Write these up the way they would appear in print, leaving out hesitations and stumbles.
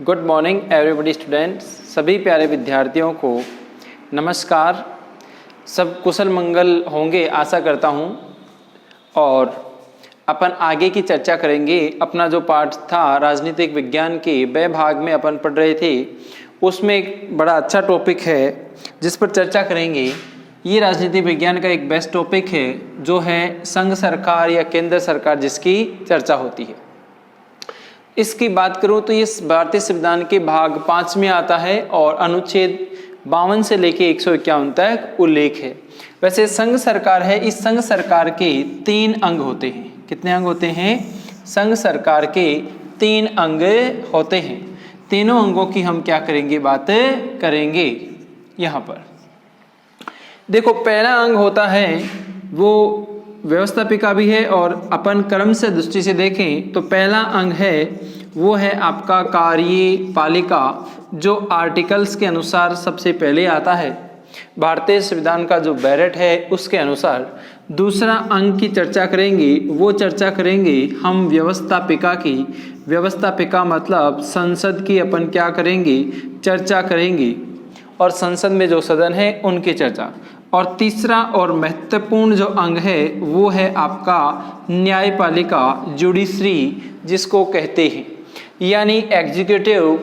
Good morning everybody students, सभी प्यारे विद्यार्थियों को नमस्कार। सब कुशल मंगल होंगे आशा करता हूँ। और अपन आगे की चर्चा करेंगे। अपना जो पाठ था राजनीतिक विज्ञान के वह भाग में अपन पढ़ रहे थे, उसमें एक बड़ा अच्छा टॉपिक है जिस पर चर्चा करेंगे। ये राजनीतिक विज्ञान का एक बेस्ट टॉपिक है जो है संघ सरकार या केंद्र सरकार, जिसकी चर्चा होती है। इसकी बात करूं तो ये भारतीय संविधान के भाग 5 में आता है और अनुच्छेद 52 से लेके 151 तक उल्लेख है। वैसे संघ सरकार है, इस संघ सरकार के 3 अंग होते हैं। कितने अंग होते हैं? संघ सरकार के 3 अंग होते हैं। तीनों अंगों की हम क्या करेंगे, बात करेंगे यहाँ पर। देखो, पहला अंग होता है वो व्यवस्थापिका भी है, और अपन क्रम से दृष्टि से देखें तो पहला अंग है वो है आपका कार्यपालिका, जो आर्टिकल्स के अनुसार सबसे पहले आता है। भारतीय संविधान का जो बैरट है उसके अनुसार। दूसरा अंग की चर्चा करेंगे, वो चर्चा करेंगे हम व्यवस्थापिका की। व्यवस्थापिका मतलब संसद की अपन क्या करेंगे, चर्चा करेंगे, और संसद में जो सदन है उनकी चर्चा। और तीसरा और महत्वपूर्ण जो अंग है वो है आपका न्यायपालिका, जुडिशरी जिसको कहते हैं, यानी एग्जीक्यूटिव,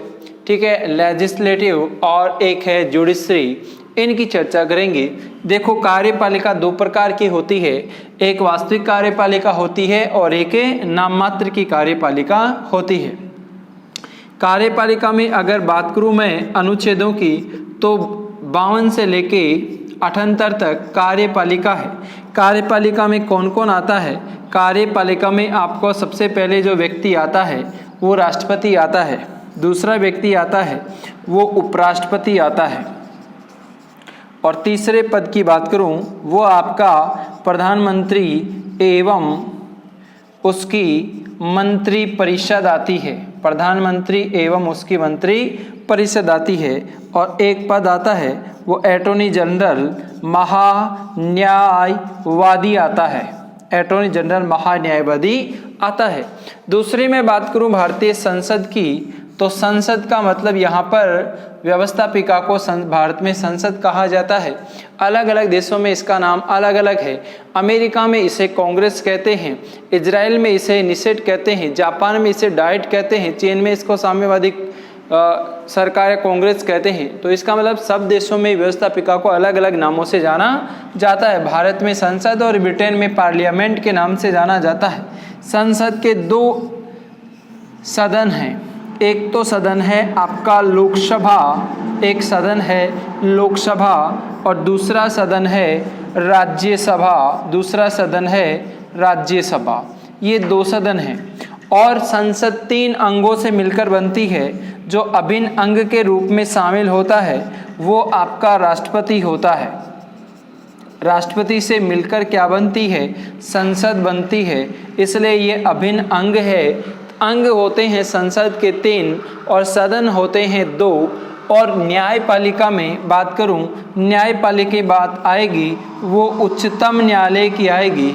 ठीक है, लेजिस्लेटिव, और एक है जुडिशरी। इनकी चर्चा करेंगे। देखो, कार्यपालिका 2 प्रकार की होती है, एक वास्तविक कार्यपालिका होती है और एक नाममात्र की कार्यपालिका होती है। कार्यपालिका में अगर बात करूं मैं अनुच्छेदों की, तो 52 से लेके 78 तक कार्यपालिका है। कार्यपालिका में कौन कौन आता है? कार्यपालिका में आपको सबसे पहले जो व्यक्ति आता है वो राष्ट्रपति आता है। दूसरा व्यक्ति आता है वो उपराष्ट्रपति आता है। और तीसरे पद की बात करूं वो आपका प्रधानमंत्री एवं उसकी मंत्री परिषद आती है। प्रधानमंत्री एवं उसकी मंत्री परिषद आती है। और एक पद आता है वो अटॉर्नी जनरल महान्यायवादी आता है। अटॉर्नी जनरल महान्यायवादी आता है। दूसरी में बात करूं भारतीय संसद की, तो संसद का मतलब यहाँ पर व्यवस्थापिका को भारत में संसद कहा जाता है। अलग अलग देशों में इसका नाम अलग अलग है। अमेरिका में इसे कांग्रेस कहते हैं, इजराइल में इसे निसेट कहते हैं, जापान में इसे डाइट कहते हैं, चीन में इसको साम्यवादी सरकार या कांग्रेस कहते हैं। तो इसका मतलब सब देशों में व्यवस्थापिका को अलग अलग नामों से जाना जाता है। भारत में संसद और ब्रिटेन में पार्लियामेंट के नाम से जाना जाता है। संसद के 2 सदन हैं। एक तो सदन है आपका लोकसभा, एक सदन है लोकसभा, और दूसरा सदन है राज्यसभा। दूसरा सदन है राज्यसभा। ये 2 सदन हैं। और संसद 3 अंगों से मिलकर बनती है। जो अभिन्न अंग के रूप में शामिल होता है वो आपका राष्ट्रपति होता है। राष्ट्रपति से मिलकर क्या बनती है? संसद बनती है। इसलिए ये अभिन्न अंग है। अंग होते हैं संसद के 3 और सदन होते हैं 2। और न्यायपालिका में बात करूं, न्यायपालिका की बात आएगी वो उच्चतम न्यायालय की आएगी।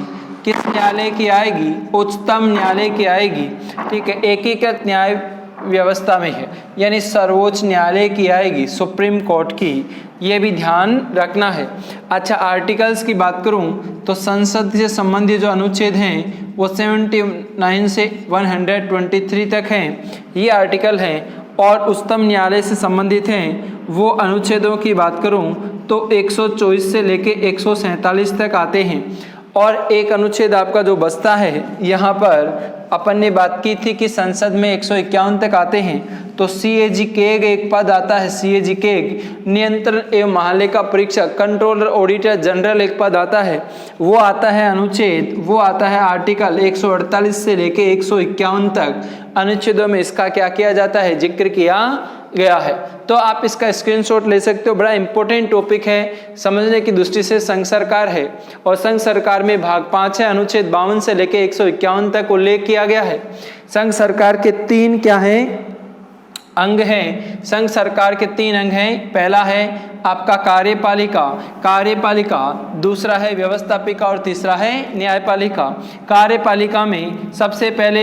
किस न्यायालय की आएगी? उच्चतम न्यायालय की आएगी। ठीक है, एकीकृत न्याय व्यवस्था में है, यानी सर्वोच्च न्यायालय की आएगी, सुप्रीम कोर्ट की। ये भी ध्यान रखना है। अच्छा, आर्टिकल्स की बात करूं तो संसद से संबंधित जो अनुच्छेद हैं वो 79 से 123 तक हैं, ये आर्टिकल हैं। और उच्चतम न्यायालय से संबंधित हैं वो अनुच्छेदों की बात करूं तो 124 से लेके 147 तक आते हैं। और एक अनुच्छेद आपका जो बचता है, यहाँ पर अपन ने बात की थी कि संसद में 151 तक आते हैं। तो CAG केग एक पद आता है। CAG केग नियंत्रण एवं महालेखा परीक्षक, कंट्रोलर ऑडिटर जनरल एक पद आता है। वो आता है अनुच्छेद, वो आता है आर्टिकल 148 से लेके 151 तक। अनुच्छेदों में इसका क्या किया जाता है, जिक्र किया गया है। तो आप इसका स्क्रीनशॉट ले सकते हो। बड़ा इंपॉर्टेंट टॉपिक है, समझने की दृष्टि से संघ सरकार है। और संघ सरकार में भाग 5 है, अनुच्छेद 52 से लेके 151 तक उल्लेख किया गया है। संघ सरकार के 3 क्या हैं? अंग हैं। संघ सरकार के 3 अंग हैं। पहला है आपका कार्यपालिका, दूसरा है व्यवस्थापिका और तीसरा है न्यायपालिका। कार्यपालिका में सबसे पहले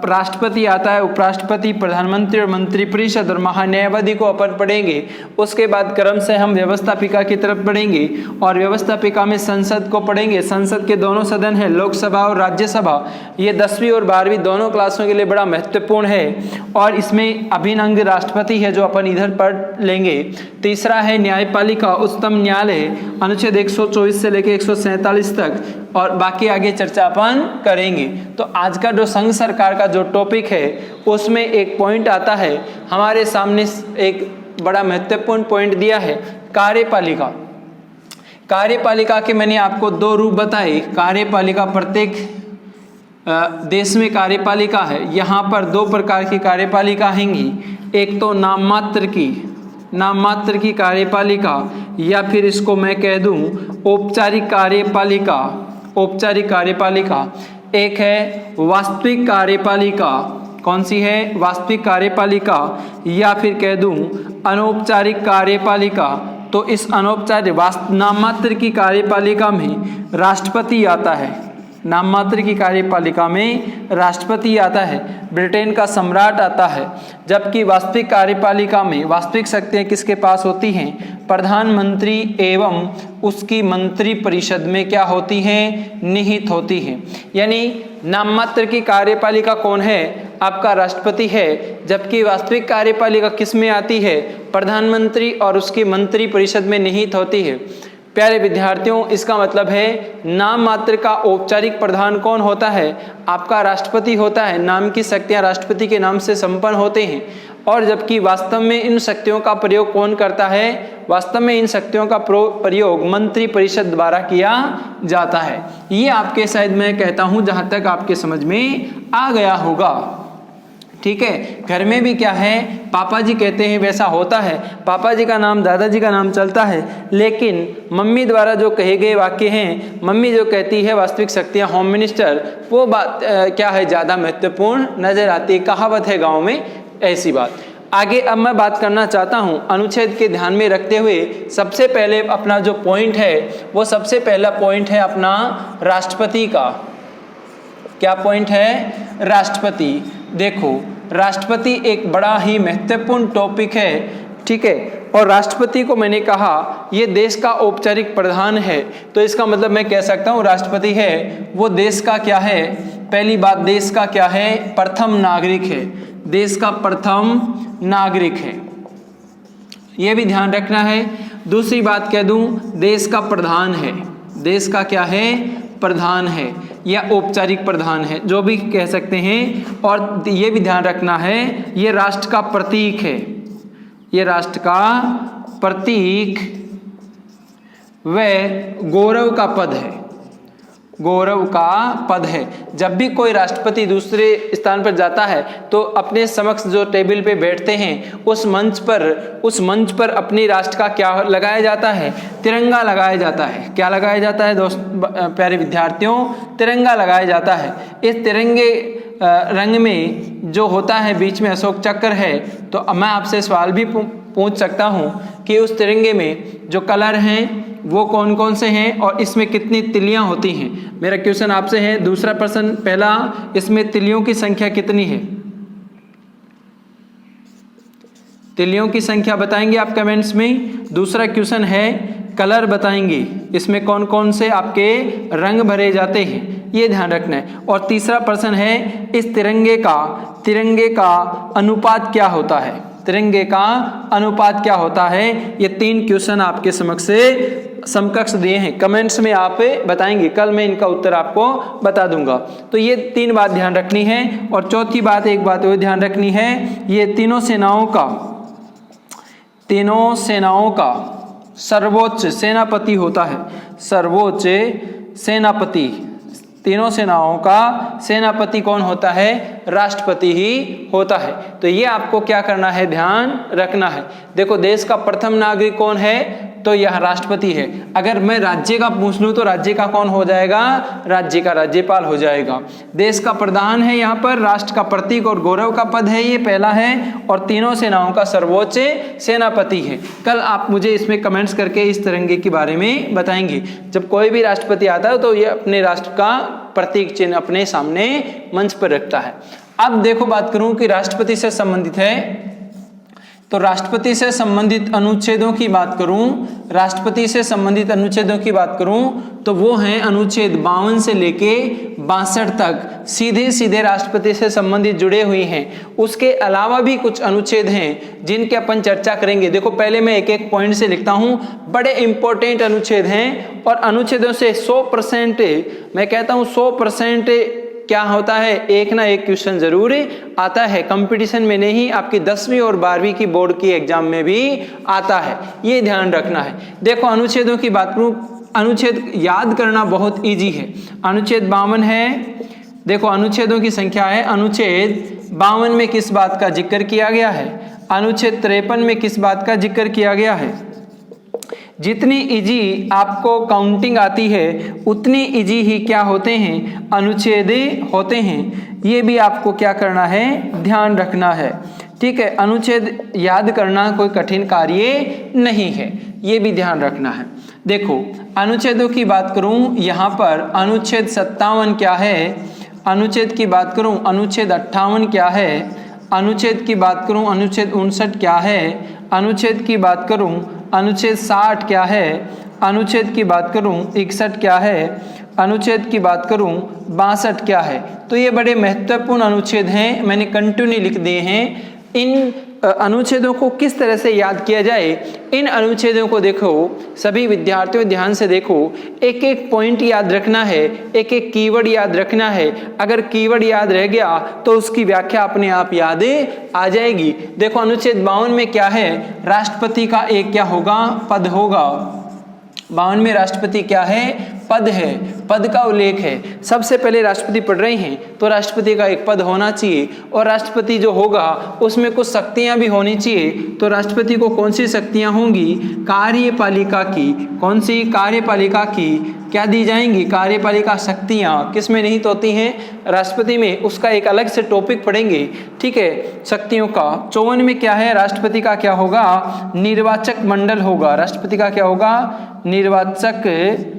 राष्ट्रपति आता है, उपराष्ट्रपति, प्रधानमंत्री और मंत्रिपरिषद और महान्यायवादी को अपन पढ़ेंगे। उसके बाद क्रम से हम व्यवस्थापिका की तरफ बढ़ेंगे और व्यवस्थापिका में संसद को पढ़ेंगे। संसद के दोनों सदन है, लोकसभा और राज्यसभा। ये 10वीं और 12वीं दोनों क्लासों के लिए बड़ा महत्वपूर्ण है और इसमें अभिन्न अंग राष्ट्रपति है जो अपन इधर पढ़ लेंगे। तीसरा है न्यायपालिका, उच्चतम न्यायालय, अनुच्छेद 124 से लेकर 147 तक और बाकी आगे चर्चा अपन करेंगे। तो आज का जो संघ सरकार का जो टॉपिक है उसमें एक पॉइंट आता है हमारे सामने, एक बड़ा महत्वपूर्ण पॉइंट दिया है कार्यपालिका। कार्यपालिका के मैंने आपको 2 रूप बताए। कार्यपालिका प्रत्येक देश में कार्यपालिका है। यहाँ पर 2 प्रकार की कार्यपालिका हैंगी। एक तो नाममात्र की कार्यपालिका या फिर इसको मैं कह दूं औपचारिक कार्यपालिका। एक है वास्तविक कार्यपालिका। कौन सी है? वास्तविक कार्यपालिका या फिर कह दूं अनौपचारिक कार्यपालिका। तो इस नाममात्र की कार्यपालिका में राष्ट्रपति आता है। नाममात्र की कार्यपालिका में राष्ट्रपति आता है, ब्रिटेन का सम्राट आता है। जबकि वास्तविक कार्यपालिका में वास्तविक शक्तियाँ किसके पास होती हैं? प्रधानमंत्री एवं उसकी मंत्री परिषद में क्या होती हैं? निहित होती हैं। यानी नाममात्र की कार्यपालिका कौन है? आपका राष्ट्रपति है। जबकि वास्तविक कार्यपालिका किस में आती है? प्रधानमंत्री और उसकी मंत्री परिषद में निहित होती है। प्यारे विद्यार्थियों, इसका मतलब है नाम मात्र का औपचारिक प्रधान कौन होता है? आपका राष्ट्रपति होता है। नाम की शक्तियां राष्ट्रपति के नाम से संपन्न होते हैं। और जबकि वास्तव में इन शक्तियों का प्रयोग कौन करता है? वास्तव में इन शक्तियों का प्रयोग मंत्री परिषद द्वारा किया जाता है। ये आपके शायद मैं कहता हूं जहां तक आपके समझ में आ गया होगा। ठीक है। घर में भी क्या है, पापा जी कहते हैं वैसा होता है। पापा जी का नाम दादाजी का नाम चलता है, लेकिन मम्मी द्वारा जो कहे गए वाक्य हैं, मम्मी जो कहती है वास्तविक शक्तियां होम मिनिस्टर, वो बात क्या है, ज़्यादा महत्वपूर्ण नजर आती है। कहावत है गाँव में ऐसी बात। आगे अब मैं बात करना चाहता हूं अनुच्छेद के ध्यान में रखते हुए। सबसे पहले अपना जो पॉइंट है वो सबसे पहला पॉइंट है अपना राष्ट्रपति का। क्या पॉइंट है? राष्ट्रपति। देखो, राष्ट्रपति एक बड़ा ही महत्वपूर्ण टॉपिक है। ठीक है। और राष्ट्रपति को मैंने कहा ये देश का औपचारिक प्रधान है, तो इसका मतलब मैं कह सकता हूँ राष्ट्रपति है वो देश का क्या है? पहली बात, देश का क्या है? प्रथम नागरिक है। देश का प्रथम नागरिक है, ये भी ध्यान रखना है। दूसरी बात कह दूं, देश का प्रधान है। देश का क्या है? प्रधान है या औपचारिक प्रधान है, जो भी कह सकते हैं। और ये भी ध्यान रखना है ये राष्ट्र का प्रतीक है। ये राष्ट्र का प्रतीक व गौरव का पद है। गौरव का पद है। जब भी कोई राष्ट्रपति दूसरे स्थान पर जाता है तो अपने समक्ष जो टेबल पे बैठते हैं उस मंच पर अपनी राष्ट्र का क्या लगाया जाता है? तिरंगा लगाया जाता है। क्या लगाया जाता है दोस्त प्यारे विद्यार्थियों? तिरंगा लगाया जाता है। इस तिरंगे रंग में जो होता है बीच में अशोक चक्र है। तो मैं आपसे सवाल भी पूछ सकता हूं कि उस तिरंगे में जो कलर हैं वो कौन कौन से हैं और इसमें कितनी तिलियां होती हैं? मेरा क्वेश्चन आपसे है। दूसरा प्रश्न, पहला, इसमें तिलियों की संख्या कितनी है? तिलियों की संख्या बताएंगे आप कमेंट्स में। दूसरा क्वेश्चन है, कलर बताएंगे, इसमें कौन कौन से आपके रंग भरे जाते हैं, ये ध्यान रखना है। और तीसरा प्रश्न है, इस तिरंगे का अनुपात क्या होता है? तिरंगे का अनुपात क्या होता है? ये 3 क्वेश्चन आपके समकक्ष दिए हैं। कमेंट्स में आप बताएंगे, कल मैं इनका उत्तर आपको बता दूंगा। तो ये 3 बात ध्यान रखनी है। और चौथी बात, एक बात और ध्यान रखनी है, ये तीनों सेनाओं का सर्वोच्च सेनापति होता है। सर्वोच्च सेनापति, तीनों सेनाओं का सेनापति कौन होता है? राष्ट्रपति ही होता है। तो ये आपको क्या करना है? ध्यान रखना है। देखो, देश का प्रथम नागरिक कौन है? तो यह राष्ट्रपति है। अगर मैं राज्य का पूछ लूँ तो राज्य का कौन हो जाएगा? राज्य का राज्यपाल हो जाएगा। देश का प्रधान है यहाँ पर, राष्ट्र का प्रतीक और गौरव का पद है, ये पहला है, और तीनों सेनाओं का सर्वोच्च सेनापति है। कल आप मुझे इसमें कमेंट्स करके इस तिरंगे के बारे में बताएंगे। जब कोई भी राष्ट्रपति आता है तो ये अपने राष्ट्र का प्रतीक चिन्ह अपने सामने मंच पर रखता है। अब देखो बात करूं कि राष्ट्रपति से संबंधित है, तो राष्ट्रपति से संबंधित अनुच्छेदों की बात करूं, राष्ट्रपति से संबंधित अनुच्छेदों की बात करूं तो वो हैं अनुच्छेद 52 से लेके 62 तक सीधे सीधे राष्ट्रपति से संबंधित जुड़े हुए हैं। उसके अलावा भी कुछ अनुच्छेद हैं जिनके अपन चर्चा करेंगे। देखो पहले मैं एक एक पॉइंट से लिखता हूं, बड़े इंपॉर्टेंट अनुच्छेद हैं और अनुच्छेदों से 100% मैं कहता हूं 100% क्या होता है, एक ना एक क्वेश्चन जरूर आता है। कंपटीशन में नहीं, आपकी 10वीं और 12वीं की बोर्ड की एग्जाम में भी आता है, ये ध्यान रखना है। देखो अनुच्छेदों की बात करूं, अनुच्छेद याद करना बहुत इजी है। अनुच्छेद 52 है, देखो अनुच्छेदों की संख्या है, अनुच्छेद 52 में किस बात का जिक्र किया गया है, अनुच्छेद 53 में किस बात का जिक्र किया गया है। जितनी इजी आपको काउंटिंग आती है उतनी इजी ही क्या होते हैं, अनुच्छेद होते हैं। ये भी आपको क्या करना है, ध्यान रखना है, ठीक है। अनुच्छेद याद करना कोई कठिन कार्य नहीं है, ये भी ध्यान रखना है। देखो अनुच्छेदों की बात करूं, यहाँ पर अनुच्छेद 57 क्या है, अनुच्छेद की बात करूं अनुच्छेद 58 क्या है, अनुच्छेद की बात करूं अनुच्छेद 59 क्या है, अनुच्छेद की बात करूं अनुच्छेद 60 क्या है, अनुच्छेद की बात करूं 61 क्या है, अनुच्छेद की बात करूं 62 क्या है। तो ये बड़े महत्वपूर्ण अनुच्छेद हैं, मैंने कंटिन्यू लिख दिए हैं। इन अनुच्छेदों को किस तरह से याद किया जाए, इन अनुच्छेदों को देखो सभी विद्यार्थियों ध्यान से देखो, एक एक पॉइंट याद रखना है, एक एक कीवर्ड याद रखना है। अगर कीवर्ड याद रह गया तो उसकी व्याख्या अपने आप याद आ जाएगी। देखो अनुच्छेद 52 में क्या है, राष्ट्रपति का एक क्या होगा, पद होगा। 52 में राष्ट्रपति क्या है, पद है, पद का उल्लेख है। सबसे पहले राष्ट्रपति पढ़ रहे हैं तो राष्ट्रपति का एक पद होना चाहिए, और राष्ट्रपति जो होगा उसमें कुछ शक्तियां भी होनी चाहिए। तो राष्ट्रपति को कौन सी शक्तियां होंगी, कार्यपालिका की, कौन सी, कार्यपालिका की क्या दी जाएंगी, कार्यपालिका शक्तियां किस में निहित होती हैं, राष्ट्रपति में। उसका एक अलग से टॉपिक पढ़ेंगे, ठीक है, शक्तियों का। 54 में क्या है, राष्ट्रपति का क्या होगा, निर्वाचक मंडल होगा। राष्ट्रपति का क्या होगा, निर्वाचक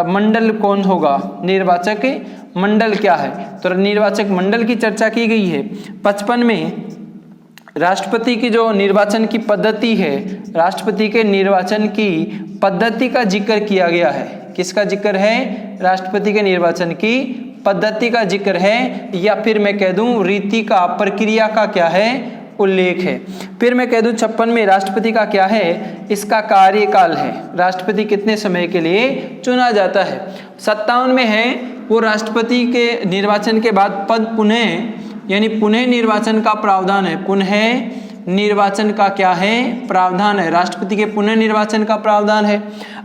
मंडल कौन होगा, निर्वाचक मंडल क्या है, तो निर्वाचक मंडल की चर्चा की गई है। 55 में राष्ट्रपति की जो निर्वाचन की पद्धति है, राष्ट्रपति के निर्वाचन की पद्धति का जिक्र किया गया है। किसका जिक्र है, राष्ट्रपति के निर्वाचन की पद्धति का जिक्र है, या फिर मैं कह दूं रीति का, प्रक्रिया का क्या है, उल्लेख है। फिर मैं कह दूं 56 में राष्ट्रपति का क्या है, इसका कार्यकाल है, राष्ट्रपति कितने समय के लिए चुना जाता है। 57 में है वो राष्ट्रपति के निर्वाचन के बाद पद पुनः, यानी पुनः निर्वाचन का प्रावधान है, पुनः निर्वाचन का क्या है, प्रावधान है, राष्ट्रपति के पुनः निर्वाचन का प्रावधान है।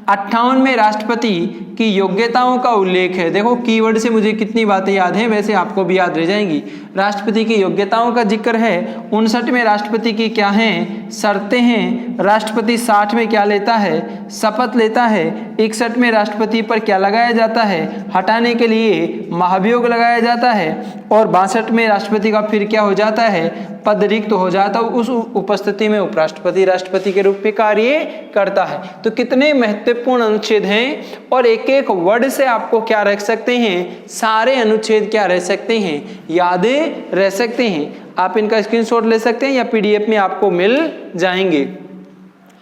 58 में राष्ट्रपति की योग्यताओं का उल्लेख है। देखो कीवर्ड से मुझे कितनी बातें याद हैं, वैसे आपको भी याद रह जाएंगी। राष्ट्रपति की योग्यताओं का जिक्र है। 59 में राष्ट्रपति की क्या हैं, शर्तें हैं। राष्ट्रपति 60 में क्या लेता है, शपथ लेता है। 61 में राष्ट्रपति पर क्या लगाया जाता है, हटाने के लिए महाभियोग लगाया जाता है। और 62 में राष्ट्रपति का फिर क्या हो जाता है, पद रिक्त हो जाता है, उस उपस्थिति में उपराष्ट्रपति राष्ट्रपति के रूप में कार्य करता है। तो कितने महत्वपूर्ण अनुच्छेद हैं, और एक एक वर्ड से आपको क्या रख सकते हैं, सारे अनुच्छेद क्या रह सकते हैं, याद रह सकते हैं। आप इनका स्क्रीनशॉट ले सकते हैं या पीडीएफ में आपको मिल जाएंगे।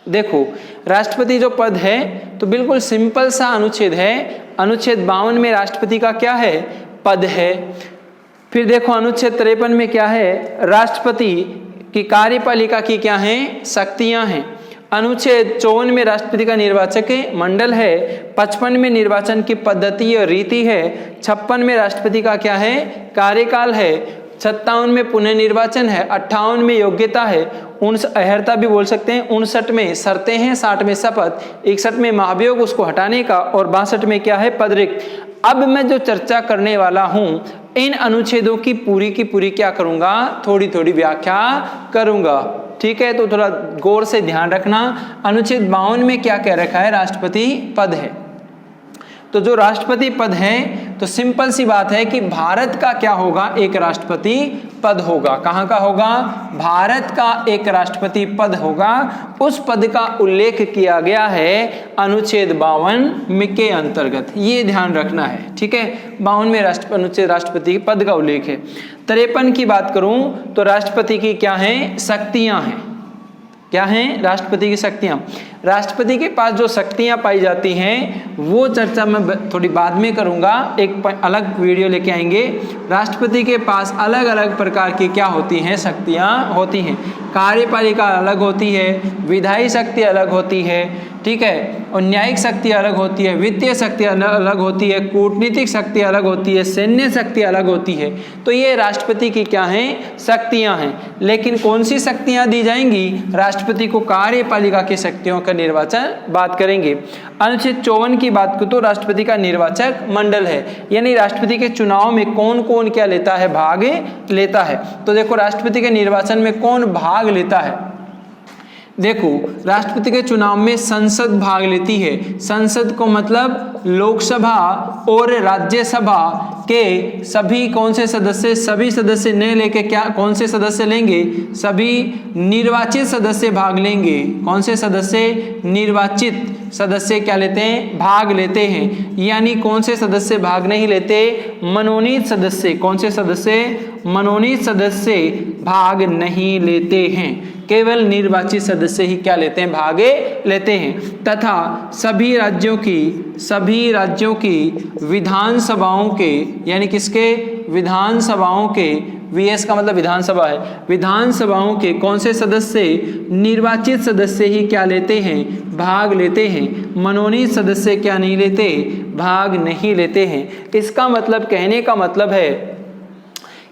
देखो राष्ट्रपति जो पद है तो बिल्कुल सिंपल सा अनुच्छेद है। अनुच्छेद 52 में राष्ट्रपति का क्या है, पद है। फिर देखो अनुच्छेद 53 में क्या है, राष्ट्रपति की कार्यपालिका की क्या है, शक्तियां हैं। अनुच्छेद 54 में राष्ट्रपति का निर्वाचक मंडल है। 55 में निर्वाचन की पद्धति और रीति है। 56 में राष्ट्रपति का क्या है, कार्यकाल है। 57 में पुनः निर्वाचन है। 58 में योग्यता है, अहर्ता भी बोल सकते हैं। 59 में शर्तें हैं, 60 में शपथ, 61 में महाभियोग उसको हटाने का, और 62 में क्या है, पद रिक्त। अब मैं जो चर्चा करने वाला हूं इन अनुच्छेदों की पूरी क्या करूंगा, थोड़ी थोड़ी व्याख्या करूंगा। ठीक है, तो थोड़ा गौर से ध्यान रखना। अनुच्छेद 52 में क्या कह रखा है, राष्ट्रपति पद है। तो जो राष्ट्रपति पद है, तो सिंपल सी बात है कि भारत का क्या होगा, एक राष्ट्रपति पद होगा। कहाँ का होगा, भारत का एक राष्ट्रपति पद होगा। उस पद का उल्लेख किया गया है अनुच्छेद 52 के अंतर्गत, ये ध्यान रखना है, ठीक है। 52 में अनुच्छेद राष्ट्रपति पद का उल्लेख है। 53 की बात करूं तो राष्ट्रपति की क्या है, शक्तियां हैं। क्या हैं, राष्ट्रपति की शक्तियां। राष्ट्रपति के पास जो शक्तियां पाई जाती हैं वो चर्चा मैं थोड़ी बाद में करूंगा, एक अलग वीडियो लेके आएंगे। राष्ट्रपति के पास अलग अलग प्रकार की क्या होती हैं, शक्तियां होती हैं। कार्यपालिका अलग होती है, विधायी शक्ति अलग होती है, ठीक है, और न्यायिक शक्ति अलग होती है, वित्तीय शक्ति अलग होती है, कूटनीतिक शक्ति अलग होती है, सैन्य शक्ति अलग होती है। तो ये राष्ट्रपति की क्या हैं, शक्तियां हैं। लेकिन कौन सी शक्तियां दी जाएंगी, राष्ट्रपति को कार्यपालिका की शक्तियों का निर्वाचन बात करेंगे। अनुच्छेद 54 की बात करें तो राष्ट्रपति का निर्वाचक मंडल है, यानी राष्ट्रपति के चुनाव में कौन कौन क्या लेता है, भाग लेता है। तो देखो राष्ट्रपति के निर्वाचन में कौन भाग लेता है, देखो राष्ट्रपति के चुनाव में संसद भाग लेती है। संसद को मतलब लोकसभा और राज्यसभा के सभी कौन से सदस्य, सभी सदस्य न लेके क्या कौन से सदस्य लेंगे, सभी निर्वाचित सदस्य भाग लेंगे। कौन से सदस्य, निर्वाचित सदस्य क्या लेते हैं, भाग लेते हैं। यानी कौन से सदस्य भाग नहीं लेते, मनोनीत सदस्य। कौन से सदस्य, मनोनीत सदस्य भाग नहीं लेते हैं, केवल निर्वाचित सदस्य ही क्या लेते हैं, भाग लेते हैं। तथा सभी राज्यों की विधानसभाओं के, यानी किसके, विधानसभाओं के, वीएस का मतलब विधानसभा है, विधानसभाओं के कौन से सदस्य, निर्वाचित सदस्य ही क्या लेते हैं, भाग लेते हैं। मनोनीत सदस्य क्या नहीं लेते, भाग नहीं लेते हैं। इसका मतलब, कहने का मतलब है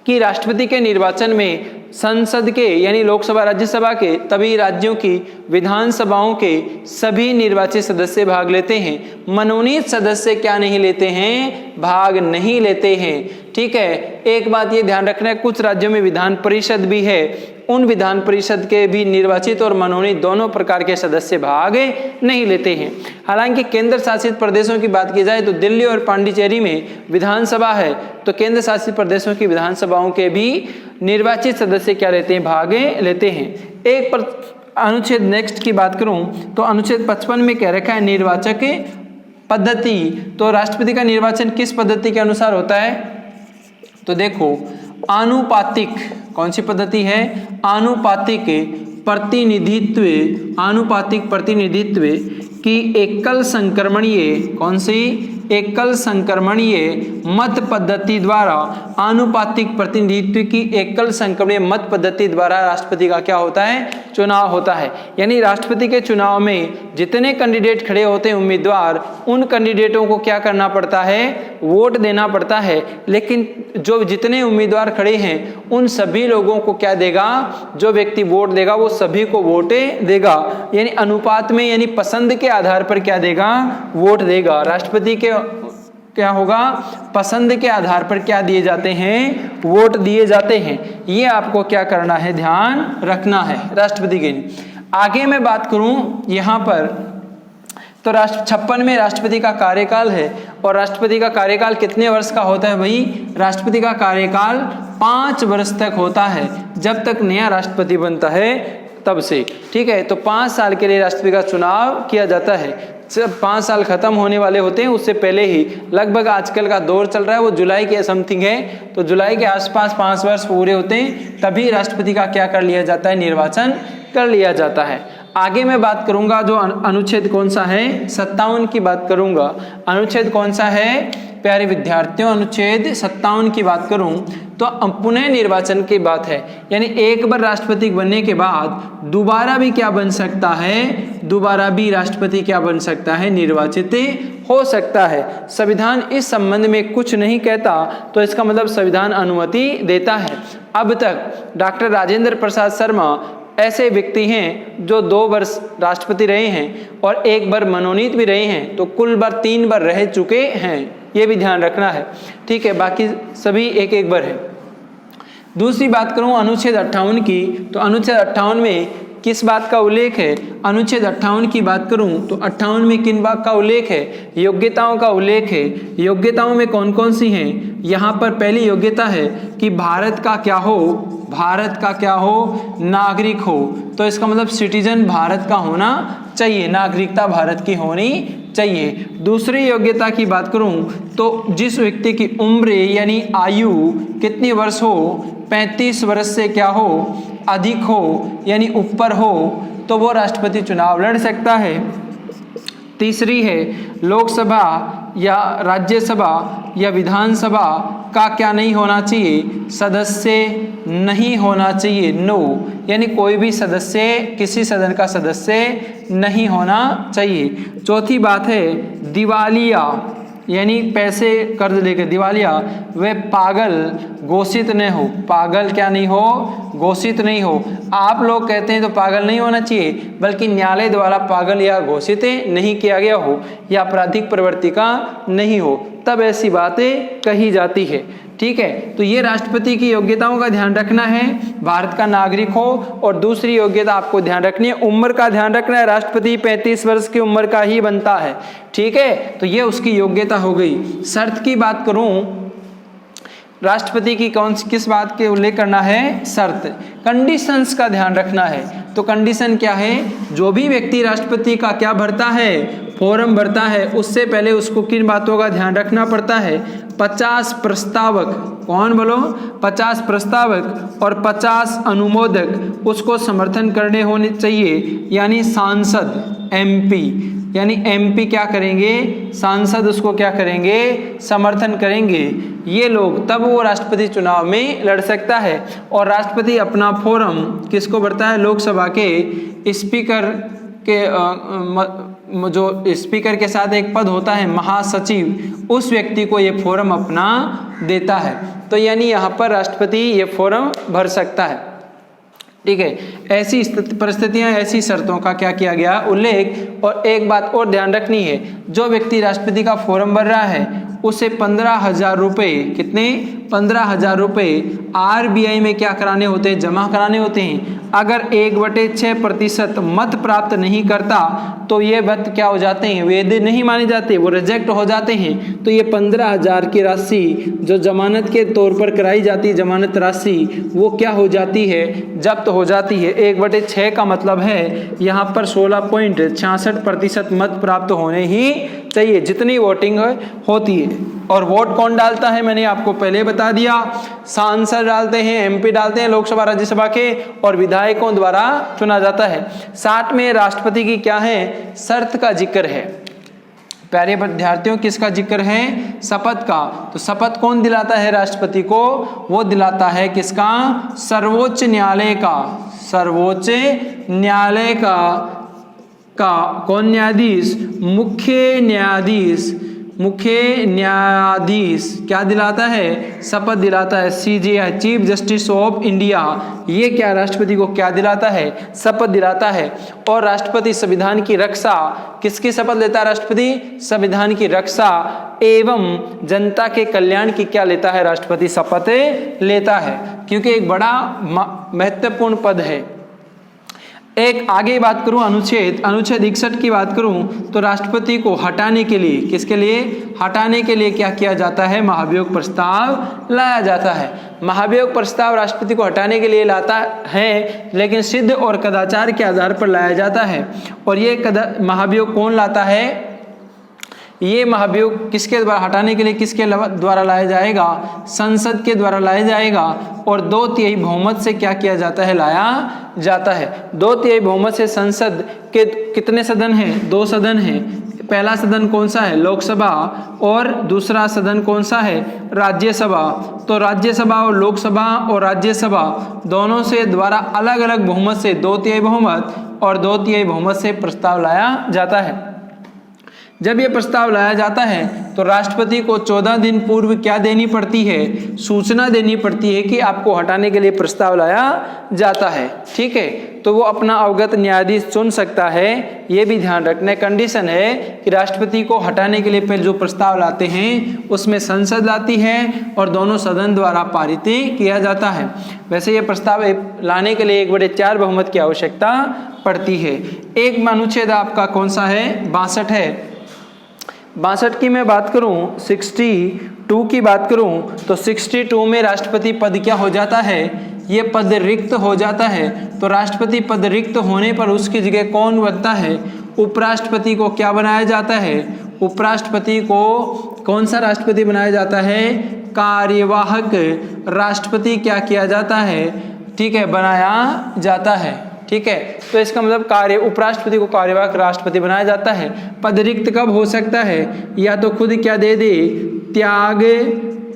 कि राष्ट्रपति के निर्वाचन में संसद के यानी लोकसभा राज्यसभा के, तभी राज्यों की विधानसभाओं के सभी निर्वाचित सदस्य भाग लेते हैं। मनोनीत सदस्य क्या नहीं लेते हैं, भाग नहीं लेते हैं, ठीक है। एक बात ये ध्यान रखना है, कुछ राज्यों में विधान परिषद भी है, उन विधान परिषद के भी निर्वाचित और मनोनीत दोनों प्रकार के सदस्य भाग नहीं लेते हैं। हालांकि केंद्र शासित प्रदेशों की बात की जाए तो दिल्ली और पांडिचेरी में विधानसभा है, तो केंद्र शासित प्रदेशों की विधानसभाओं के भी निर्वाचित सदस्य क्या लेते हैं, भाग लेते हैं। एक पर अनुच्छेद नेक्स्ट की बात करूं तो अनुच्छेद 55 में कह रखा है निर्वाचक पद्धति। तो राष्ट्रपति का निर्वाचन किस पद्धति के अनुसार होता है, तो देखो आनुपातिक, कौन सी पद्धति है, आनुपातिक प्रतिनिधित्व, आनुपातिक प्रतिनिधित्व की एकल संक्रमणीय, कौन सी, एकल संक्रमणीय मत पद्धति द्वारा, आनुपातिक प्रतिनिधित्व की एकल संक्रमणीय मत पद्धति द्वारा राष्ट्रपति का क्या होता है, चुनाव होता है। यानी राष्ट्रपति के चुनाव में जितने कैंडिडेट खड़े होते हैं उम्मीदवार, उन कैंडिडेटों को क्या करना पड़ता है, वोट देना पड़ता है। लेकिन जो जितने उम्मीदवार खड़े हैं उन सभी लोगों को क्या देगा, जो व्यक्ति वोट देगा वो सभी को वोट देगा, यानी अनुपात में, यानी पसंद के आधार पर क्या देगा, वोट देगा। राष्ट्रपति के क्या होगा, पसंद के आधार पर क्या दिए जाते हैं, वोट दिए जाते हैं। ये आपको क्या करना है, ध्यान रखना है राष्ट्रपति के। आगे मैं बात करूं यहां पर तो 56 में राष्ट्रपति का कार्यकाल है, और राष्ट्रपति का कार्यकाल कितने वर्ष का होता है भाई, राष्ट्रपति का कार्यकाल 5 वर्ष तक होता है, जब तक नया राष्ट्रपति बनता है तब से, ठीक है। तो 5 साल के लिए राष्ट्रपति का चुनाव किया जाता है। जब 5 साल खत्म होने वाले होते हैं उससे पहले ही, लगभग आजकल का दौर चल रहा है वो जुलाई के समथिंग है, तो जुलाई के आसपास 5 वर्ष पूरे होते हैं, तभी राष्ट्रपति का क्या कर लिया जाता है, निर्वाचन कर लिया जाता है। आगे मैं बात करूंगा जो अनुच्छेद कौन सा है, 57 की बात करूंगा। अनुच्छेद कौन सा है प्यारे विद्यार्थियों, अनुच्छेद 57 की बात करूं तो पुनः निर्वाचन की बात है, यानी एक बार राष्ट्रपति बनने के बाद दोबारा भी क्या बन सकता है, दोबारा भी राष्ट्रपति क्या बन सकता है, निर्वाचित हो सकता है। संविधान इस संबंध में कुछ नहीं कहता, तो इसका मतलब संविधान अनुमति देता है। अब तक डॉक्टर राजेंद्र प्रसाद शर्मा ऐसे व्यक्ति हैं जो 2 वर्ष राष्ट्रपति रहे हैं और 1 बार मनोनीत भी रहे हैं, तो कुल बार 3 बार रह चुके हैं, ये भी ध्यान रखना है, ठीक है। बाकी सभी 1-1 बार है। दूसरी बात करूं अनुच्छेद 58 की, तो अनुच्छेद 58 में किस बात का उल्लेख है? अनुच्छेद 58 की बात करूं तो 58 में किन बात का उल्लेख है? योग्यताओं का उल्लेख है। योग्यताओं में कौन कौन सी हैं? यहाँ पर पहली योग्यता है कि भारत का क्या हो? भारत का क्या हो? नागरिक हो। तो इसका मतलब सिटीजन भारत का होना चाहिए, नागरिकता भारत की होनी चाहिए। दूसरी योग्यता की बात करूं तो जिस व्यक्ति की उम्र यानी आयु कितनी वर्ष हो? 35 वर्ष से क्या हो? अधिक हो यानी ऊपर हो, तो वो राष्ट्रपति चुनाव लड़ सकता है। तीसरी है लोकसभा या राज्यसभा या विधानसभा का क्या नहीं होना चाहिए? सदस्य नहीं होना चाहिए, नो, यानी कोई भी सदस्य किसी सदन का सदस्य नहीं होना चाहिए। चौथी बात है दिवालिया यानी पैसे कर्ज लेकर दिवालिया वे पागल घोषित न हो। पागल क्या नहीं हो? घोषित नहीं हो। आप लोग कहते हैं तो पागल नहीं होना चाहिए, बल्कि न्यायालय द्वारा पागल या घोषित नहीं किया गया हो या आपराधिक प्रवृत्ति का नहीं हो, तब ऐसी बातें कही जाती है। ठीक है, तो ये राष्ट्रपति की योग्यताओं का ध्यान रखना है, भारत का नागरिक हो। और दूसरी योग्यता आपको ध्यान रखनी है, उम्र का ध्यान रखना है, राष्ट्रपति 35 वर्ष की उम्र का ही बनता है। ठीक है, तो ये उसकी योग्यता हो गई। शर्त की बात करूं, राष्ट्रपति की किस बात के उल्लेख करना है? शर्त, कंडीशंस का ध्यान रखना है। तो कंडीशन क्या है? जो भी व्यक्ति राष्ट्रपति का क्या भरता है? फॉर्म भरता है, उससे पहले उसको किन बातों का ध्यान रखना पड़ता है? 50 प्रस्तावक, कौन बोलो? 50 प्रस्तावक और 50 अनुमोदक उसको समर्थन करने होने चाहिए, यानी सांसद MP, यानी MP क्या करेंगे? सांसद उसको क्या करेंगे? समर्थन करेंगे। ये लोग, तब वो राष्ट्रपति चुनाव में लड़ सकता है। और राष्ट्रपति अपना फॉर्म किसको भरता है? लोकसभा के स्पीकर के जो स्पीकर के साथ एक पद होता है महासचिव, उस व्यक्ति को ये फॉर्म अपना देता है। तो यानी यहाँ पर राष्ट्रपति ये फॉर्म भर सकता है। ठीक है, ऐसी परिस्थितियां, ऐसी शर्तों का क्या किया गया? उल्लेख। और एक बात और ध्यान रखनी है, जो व्यक्ति राष्ट्रपति का फॉर्म भर रहा है उसे 15,000 रुपये, कितने? 15,000 रुपये RBI में क्या कराने होते हैं? जमा कराने होते हैं। अगर 1/6% मत प्राप्त नहीं करता तो ये मत क्या हो जाते हैं? वैध नहीं माने जाते, वो रिजेक्ट हो जाते हैं। तो ये 15,000 की राशि जो जमानत के तौर पर कराई जाती है, जमानत राशि, वो क्या हो जाती है? जब्त हो जाती है। 1/6 का मतलब है यहाँ पर 16.66% मत प्राप्त होने ही चाहिए, जितनी वोटिंग होती है। और वोट कौन डालता है? मैंने आपको पहले बता दिया, सांसद डालते हैं, MP डालते हैं लोकसभा राज्यसभा के, और विधायकों द्वारा चुना जाता है। 60 में राष्ट्रपति की क्या है? शर्त का जिक्र है। प्यारे विद्यार्थियों, किसका जिक्र है? शपथ का। तो शपथ कौन दिलाता है राष्ट्रपति को? वो दिलाता है किसका? सर्वोच्च न्यायालय का। सर्वोच्च न्यायालय का कौन न्यायाधीश? मुख्य न्यायाधीश। मुख्य न्यायाधीश क्या दिलाता है? शपथ दिलाता है। CJI, chief justice of India, ये क्या राष्ट्रपति को क्या दिलाता है? शपथ दिलाता है। और राष्ट्रपति संविधान की रक्षा, किसकी शपथ लेता है राष्ट्रपति? संविधान की रक्षा एवं जनता के कल्याण की क्या लेता है? राष्ट्रपति शपथ लेता है, क्योंकि एक बड़ा महत्वपूर्ण पद है। एक आगे बात करूं, अनुच्छेद 61 की बात करूं तो राष्ट्रपति को हटाने के लिए, किसके लिए? हटाने के लिए क्या किया जाता है? महाभियोग प्रस्ताव लाया जाता है। महाभियोग प्रस्ताव राष्ट्रपति को हटाने के लिए लाता है, लेकिन सिद्ध और कदाचार के आधार पर लाया जाता है। और ये महाभियोग कौन लाता है? ये महाभियोग किसके द्वारा, हटाने के लिए किसके द्वारा लाया जाएगा? संसद के द्वारा लाया जाएगा। और 2/3 बहुमत से क्या किया जाता है? लाया जाता है। 2/3 बहुमत से संसद के कितने सदन हैं? 2 सदन हैं। पहला सदन कौन सा है? लोकसभा। और दूसरा सदन कौन सा है? राज्यसभा। तो राज्यसभा और लोकसभा और राज्यसभा दोनों से द्वारा अलग अलग बहुमत से 2/3 बहुमत और 2/3 बहुमत से प्रस्ताव लाया जाता है। जब ये प्रस्ताव लाया जाता है तो राष्ट्रपति को 14 दिन पूर्व क्या देनी पड़ती है, सूचना देनी पड़ती है कि आपको हटाने के लिए प्रस्ताव लाया जाता है। ठीक है, तो वो अपना अवगत न्यायाधीश चुन सकता है। ये भी ध्यान रखना, कंडीशन है कि राष्ट्रपति को हटाने के लिए पहले जो प्रस्ताव लाते हैं उसमें संसद लाती है और दोनों सदन द्वारा पारित किया जाता है। वैसे ये प्रस्ताव लाने के लिए 1/4 बहुमत की आवश्यकता पड़ती है। एक अनुच्छेद आपका कौन सा है, 62 है। 62 की मैं बात करूं, 62 की बात करूं तो 62 में राष्ट्रपति पद क्या हो जाता है, ये पद रिक्त हो जाता है। तो राष्ट्रपति पद रिक्त होने पर उसकी जगह कौन बनता है, उपराष्ट्रपति को क्या बनाया जाता है, उपराष्ट्रपति को कौन सा राष्ट्रपति बनाया जाता है, कार्यवाहक राष्ट्रपति क्या किया जाता है, ठीक है, बनाया जाता है। ठीक है, तो इसका मतलब उपराष्ट्रपति को कार्यवाहक राष्ट्रपति बनाया जाता है। पद रिक्त कब हो सकता है, या तो खुद क्या दे दे, त्याग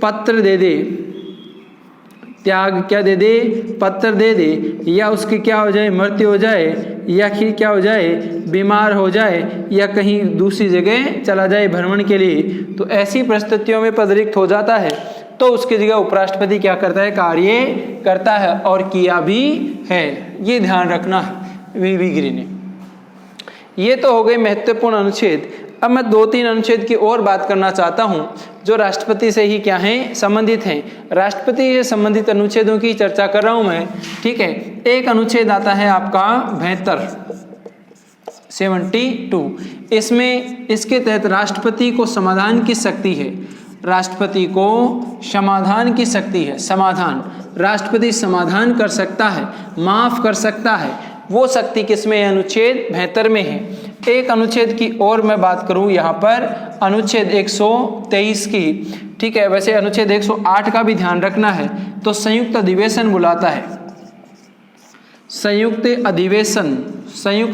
पत्र दे दे, त्याग क्या दे दे, पत्र दे दे, या उसकी क्या हो जाए, मृत्यु हो जाए, या फिर क्या हो जाए, बीमार हो जाए, या कहीं दूसरी जगह चला जाए भ्रमण के लिए। तो ऐसी परिस्थितियों में पद रिक्त हो जाता है तो उसकी जगह उपराष्ट्रपति क्या करता है, कार्य करता है और किया भी है। ये ध्यान रखना है वीवी गिरी ने। ये तो हो गए महत्वपूर्ण अनुच्छेद। अब मैं 2-3 अनुच्छेद की और बात करना चाहता हूं जो राष्ट्रपति से ही क्या हैं, संबंधित हैं। राष्ट्रपति से संबंधित अनुच्छेदों की चर्चा कर रहा हूं मैं। ठीक है, एक अनुच्छेद आता है आपका 72। इसमें इसके तहत राष्ट्रपति को समाधान की शक्ति है, राष्ट्रपति को समाधान की शक्ति है। समाधान, राष्ट्रपति समाधान कर सकता है, माफ कर सकता है। वो शक्ति किसमें है, अनुच्छेद 72 में है। एक अनुच्छेद की और मैं बात करूं यहाँ पर, अनुच्छेद 123 की। ठीक है, वैसे अनुच्छेद 108 का भी ध्यान रखना है। तो संयुक्त अधिवेशन बुलाता है, संयुक्त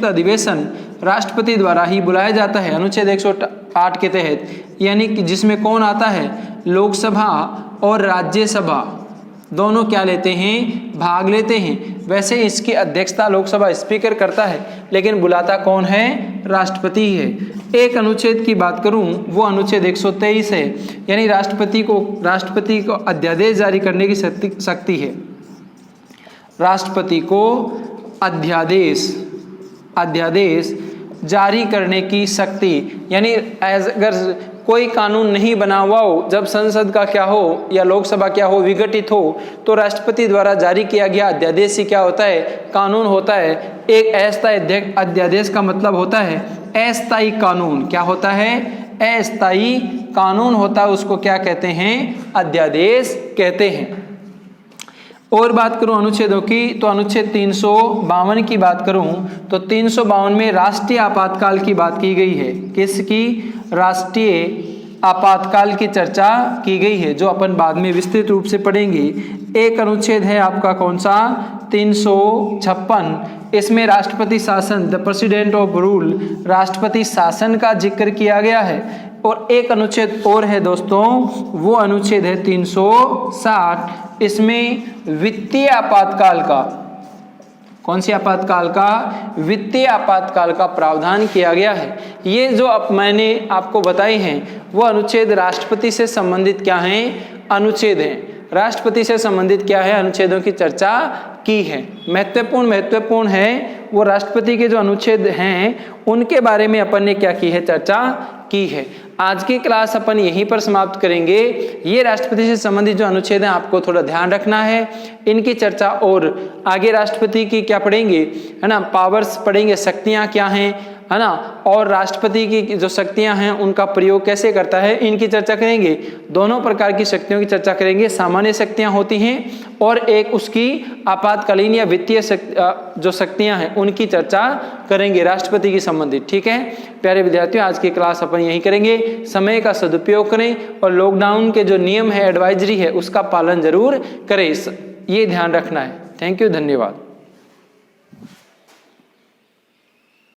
अधिवेशन राष्ट्रपति द्वारा ही बुलाया जाता है अनुच्छेद 108 के तहत। यानी कि जिसमें कौन आता है, लोकसभा और राज्यसभा दोनों क्या लेते हैं, भाग लेते हैं। वैसे इसकी अध्यक्षता लोकसभा स्पीकर करता है, लेकिन बुलाता कौन है, राष्ट्रपति है। एक अनुच्छेद की बात करूं, वो अनुच्छेद 123 है। यानी राष्ट्रपति को अध्यादेश जारी करने की शक्ति है। राष्ट्रपति को अध्यादेश जारी करने की शक्ति, यानी अगर कोई कानून नहीं बना हुआ हो, जब संसद का क्या हो या लोकसभा क्या हो, विघटित हो, तो राष्ट्रपति द्वारा जारी किया गया अध्यादेश ही क्या होता है, कानून होता है। एक अस्थायी अध्यादेश का मतलब होता है अस्थायी कानून। क्या होता है, अस्थायी कानून होता है, उसको क्या कहते हैं, अध्यादेश कहते हैं। और बात करूं अनुच्छेदों की, तो अनुच्छेद 352 की बात करूं तो 352 में राष्ट्रीय आपातकाल की बात की गई है। किसकी, राष्ट्रीय आपातकाल की चर्चा की गई है, जो अपन बाद में विस्तृत रूप से पढ़ेंगे। एक अनुच्छेद है आपका कौन सा, 356। इसमें राष्ट्रपति शासन, द प्रेसिडेंट ऑफ रूल, राष्ट्रपति शासन का जिक्र किया गया है। और एक अनुच्छेद और है दोस्तों, वो अनुच्छेद है 360। इसमें वित्तीय आपातकाल का, कौन सी आपातकाल का, वित्तीय आपातकाल का प्रावधान किया गया है। ये जो मैंने आपको बताए हैं वो अनुच्छेद राष्ट्रपति से संबंधित क्या हैं, अनुच्छेद हैं। राष्ट्रपति से संबंधित क्या है, अनुच्छेदों की चर्चा की है। महत्वपूर्ण है वो राष्ट्रपति के जो अनुच्छेद हैं उनके बारे में अपन ने क्या की है, चर्चा की है। आज की क्लास अपन यहीं पर समाप्त करेंगे। ये राष्ट्रपति से संबंधित जो अनुच्छेद हैं आपको थोड़ा ध्यान रखना है, इनकी चर्चा और आगे राष्ट्रपति की क्या पढ़ेंगे, है ना, पावर्स पढ़ेंगे, शक्तियां क्या हैं, है ना, और राष्ट्रपति की जो शक्तियां हैं उनका प्रयोग कैसे करता है, इनकी चर्चा करेंगे। दोनों प्रकार की शक्तियों की चर्चा करेंगे। सामान्य शक्तियां होती हैं और एक उसकी आपातकालीन या वित्तीय जो शक्तियां हैं उनकी चर्चा करेंगे राष्ट्रपति की संबंधित। ठीक है प्यारे विद्यार्थियों, आज की क्लास अपन यही करेंगे। समय का सदुपयोग करें और लॉकडाउन के जो नियम है, एडवाइजरी है, उसका पालन जरूर करें। ये ध्यान रखना है। थैंक यू, धन्यवाद।